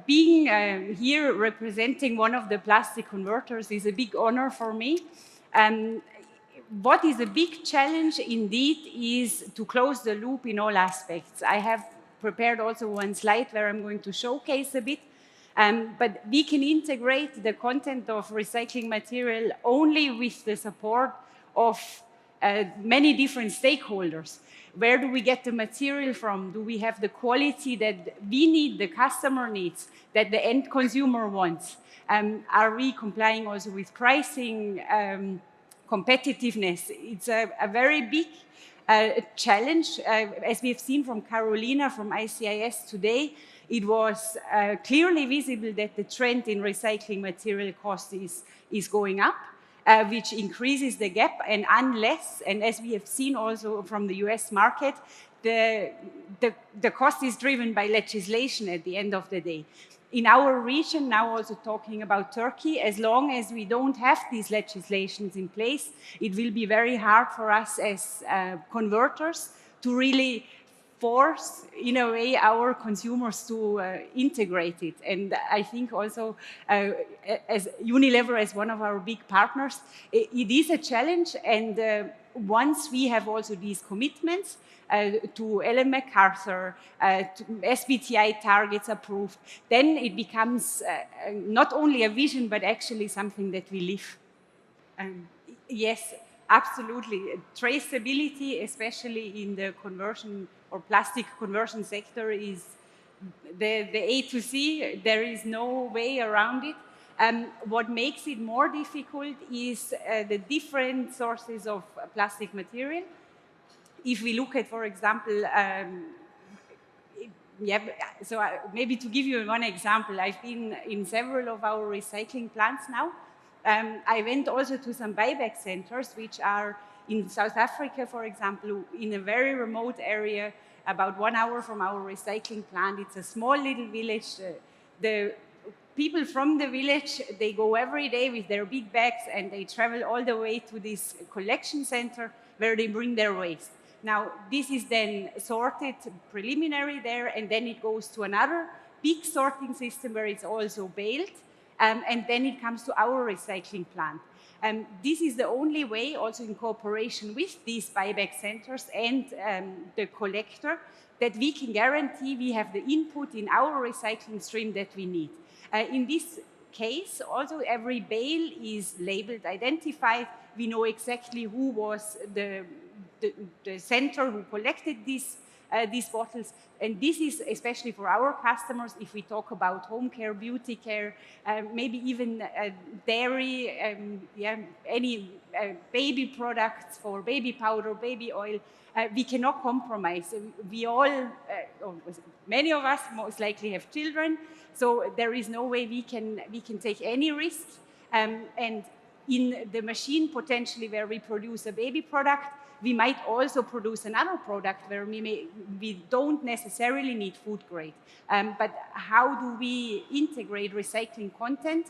Being here representing one of the plastic converters is a big honor for me. What is a big challenge indeed is to close the loop in all aspects. I have prepared also one slide where I'm going to showcase a bit. But we can integrate the content of recycling material only with the support of many different stakeholders. Where do we get the material from? Do we have the quality that we need, the customer needs, that the end consumer wants? Are we complying also with pricing, competitiveness? It's a very big challenge. As we have seen from Carolina from ICIS today, it was clearly visible that the trend in recycling material cost is going up, which increases the gap. And unless, and as we have seen also from the US market, the cost is driven by legislation at the end of the day. In our region, now also talking about Turkey, as long as we don't have these legislations in place, it will be very hard for us as converters to really force, in a way, our consumers to integrate it. And I think also, as Unilever, as one of our big partners, it is a challenge. And once we have also these commitments to Ellen MacArthur, to SBTi targets approved, then it becomes not only a vision, but actually something that we live. Yes, absolutely. Traceability, especially in the conversion or plastic conversion sector, is the A to Z. There is no way around it. What makes it more difficult is the different sources of plastic material. If we look at, for example, maybe to give you one example, I've been in several of our recycling plants now. I went also to some buyback centers, which are in South Africa, for example, in a very remote area, about 1 hour from our recycling plant. It's a small little village. The people from the village, they go every day with their big bags and they travel all the way to this collection center where they bring their waste. Now, this is then sorted preliminary there, and then it goes to another big sorting system where it's also baled, and then it comes to our recycling plant. This is the only way, also in cooperation with these buyback centers and the collector, that we can guarantee we have the input in our recycling stream that we need. In this case, also every bale is labeled, identified. We know exactly who was the center who collected these bottles. And this is especially for our customers, if we talk about home care, beauty care, maybe even dairy, any baby products for baby powder, baby oil. We cannot compromise. We all, many of us most likely have children, so there is no way we can take any risk. And in the machine potentially where we produce a baby product, we might also produce another product where we don't necessarily need food grade. But how do we integrate recycling content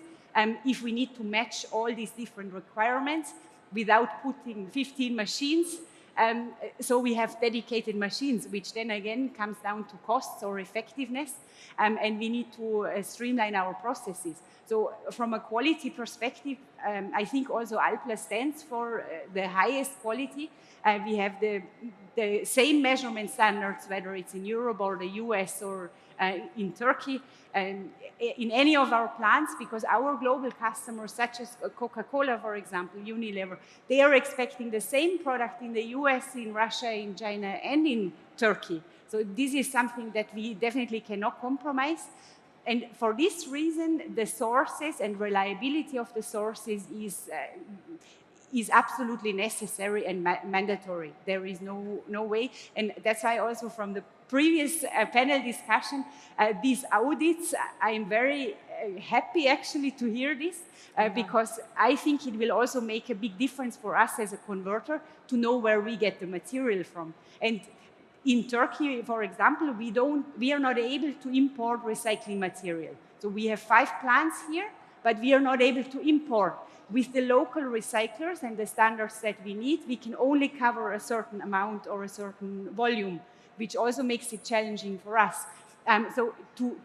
if we need to match all these different requirements without putting 15 machines? So we have dedicated machines, which then again comes down to costs or effectiveness, and we need to streamline our processes. So from a quality perspective, I think also ALPLA stands for the highest quality. We have the same measurement standards, whether it's in Europe or the US or in Turkey, in any of our plants, because our global customers, such as Coca-Cola, for example, Unilever, they are expecting the same product in the US, in Russia, in China, and in Turkey. So this is something that we definitely cannot compromise. And for this reason, the sources and reliability of the sources is absolutely necessary and mandatory. There is no way. And that's why also from the previous panel discussion, these audits, I'm very happy actually to hear this, because I think it will also make a big difference for us as a converter to know where we get the material from. And in Turkey, for example, we are not able to import recycling material. So we have 5 plants here, but we are not able to import. With the local recyclers and the standards that we need, we can only cover a certain amount or a certain volume, which also makes it challenging for us. So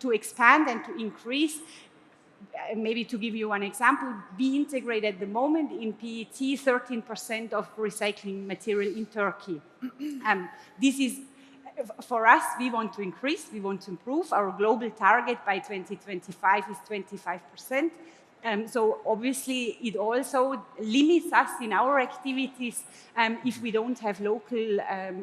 to expand and to increase, maybe to give you one example, we integrate at the moment in PET 13% of recycling material in Turkey. This is, for us, we want to increase, we want to improve. Our global target by 2025 is 25%. So obviously it also limits us in our activities if we don't have local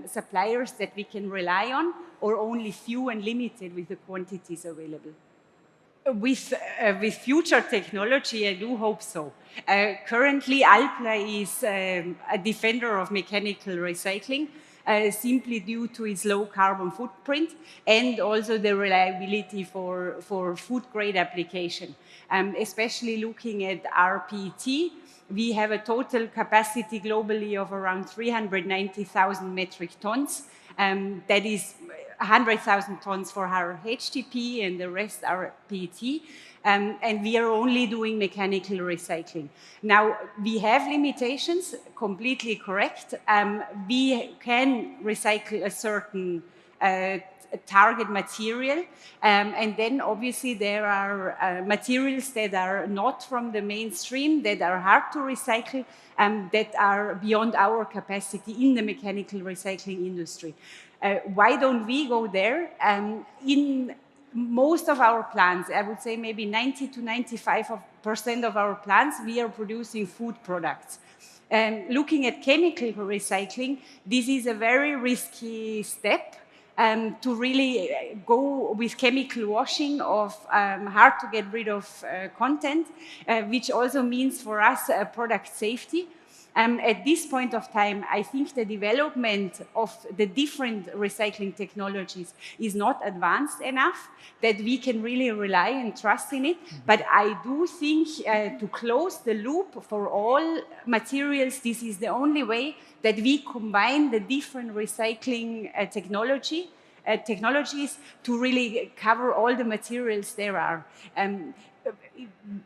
suppliers that we can rely on, or only few and limited with the quantities available. With future technology, I do hope so. Currently, Alpla is a defender of mechanical recycling, simply due to its low carbon footprint and also the reliability for food grade application. Especially looking at rPET, we have a total capacity globally of around 390,000 metric tons. That is 100,000 tons for our HTP and the rest are PET. And we are only doing mechanical recycling. Now, we have limitations, completely correct. We can recycle a certain target material, and then obviously there are materials that are not from the mainstream, that are hard to recycle, that are beyond our capacity in the mechanical recycling industry. Why don't we go there? In most of our plants, I would say maybe 90 to 95% of our plants, we are producing food products. Looking at chemical recycling, this is a very risky step to really go with chemical washing of hard to get rid of content, which also means for us product safety. At this point of time, I think the development of the different recycling technologies is not advanced enough that we can really rely and trust in it. But I do think to close the loop for all materials, this is the only way that we combine the different recycling technologies to really cover all the materials there are.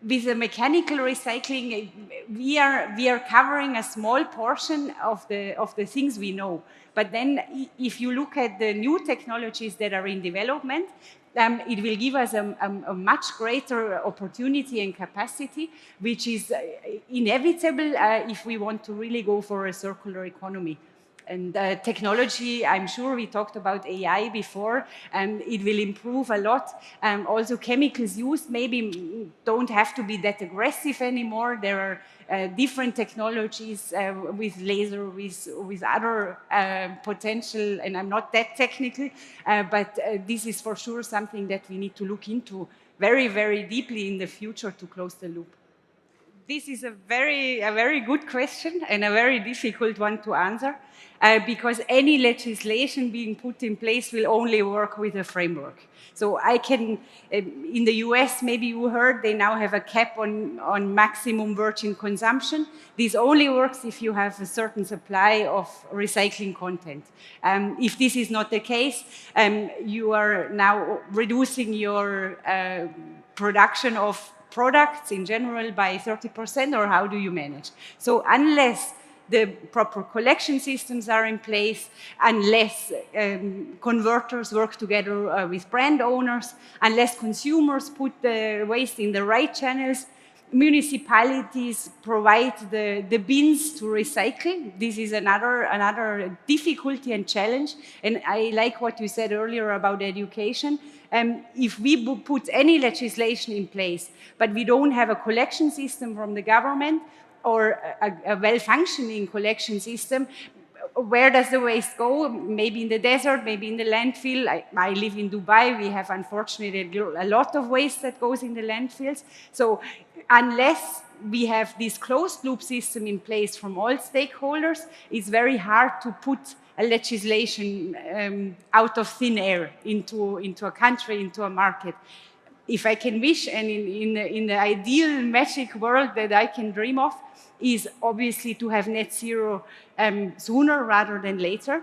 With the mechanical recycling, we are covering a small portion of the things we know. But then, if you look at the new technologies that are in development, it will give us a much greater opportunity and capacity, which is inevitable if we want to really go for a circular economy. And technology, I'm sure we talked about AI before, and it will improve a lot. Also, chemicals used maybe don't have to be that aggressive anymore. There are different technologies with laser, with other potential, and I'm not that technical, but this is for sure something that we need to look into very, very deeply in the future to close the loop. This is a very good question and a very difficult one to answer. Because any legislation being put in place will only work with a framework. So I can, in the US, maybe you heard, they now have a cap on maximum virgin consumption. This only works if you have a certain supply of recycling content. If this is not the case, you are now reducing your production of products in general by 30%, or how do you manage? So unless the proper collection systems are in place, unless converters work together with brand owners, unless consumers put the waste in the right channels, municipalities provide the bins to recycle. This is another difficulty and challenge. And I like what you said earlier about education. If we put any legislation in place, but we don't have a collection system from the government, or a well-functioning collection system, where does the waste go? Maybe in the desert, maybe in the landfill. I live in Dubai. We have, unfortunately, a lot of waste that goes in the landfills. So unless we have this closed-loop system in place from all stakeholders, it's very hard to put a legislation out of thin air into a country, into a market. If I can wish, and in the ideal magic world that I can dream of, is obviously to have net zero sooner rather than later.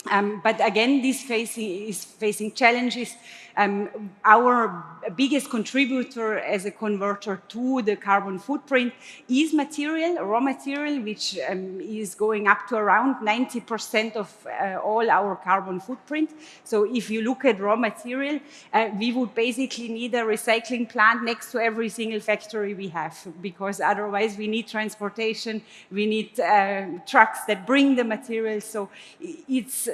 But again, this is facing challenges Our biggest contributor as a converter to the carbon footprint is material, raw material, which is going up to around 90% of all our carbon footprint. So if you look at raw material, we would basically need a recycling plant next to every single factory we have, because otherwise we need transportation, we need trucks that bring the materials. So it's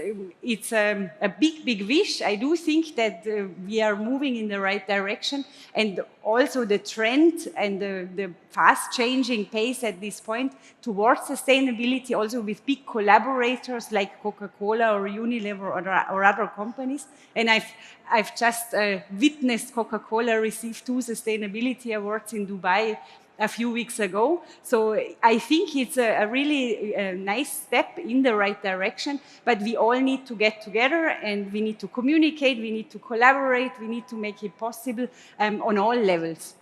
a big wish. I do think that we are moving in the right direction, and also the trend and the fast changing pace at this point towards sustainability, also with big collaborators like Coca-Cola or Unilever or other companies. And I've just witnessed Coca-Cola receive 2 sustainability awards in Dubai a few weeks ago. So I think it's a really nice step in the right direction, but we all need to get together and we need to communicate, we need to collaborate, we need to make it possible on all levels.